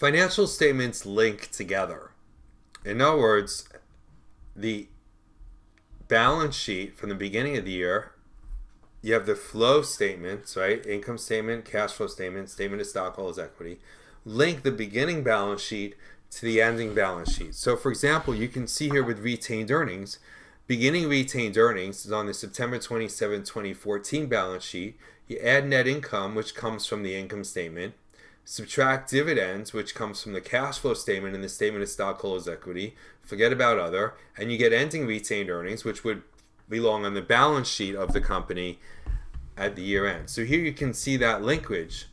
Financial statements link together. In other words, the balance sheet from the beginning of the year, you have the flow statements, right? Income statement, cash flow statement, statement of stockholders' equity. Link the beginning balance sheet to the ending balance sheet. So for example, you can see here with retained earnings, beginning retained earnings is on the September 27, 2014 balance sheet. You add net income, which comes from the income statement, subtract dividends, which comes from the cash flow statement and the statement of stockholders' equity, forget about other, and you get ending retained earnings, which would belong on the balance sheet of the company at the year end. So here you can see that linkage.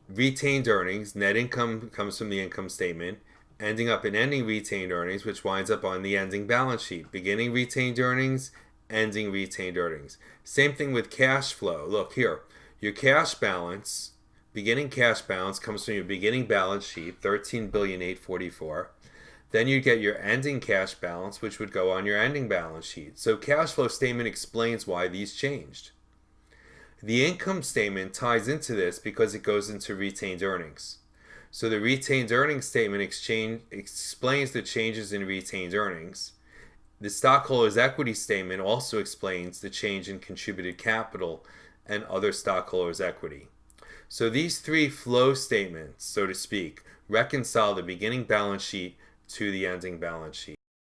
Retained earnings, net income comes from the income statement, ending up in ending retained earnings, which winds up on the ending balance sheet. Beginning retained earnings, ending retained earnings. Same thing with cash flow. Look here, your cash balance, beginning cash balance comes from your beginning balance sheet, $13,844,000. Then you get your ending cash balance, which would go on your ending balance sheet. So cash flow statement explains why these changed. The income statement ties into this because it goes into retained earnings. So the retained earnings statement explains the changes in retained earnings. The stockholders' equity statement also explains the change in contributed capital and other stockholders' equity. So these three flow statements, so to speak, reconcile the beginning balance sheet to the ending balance sheet.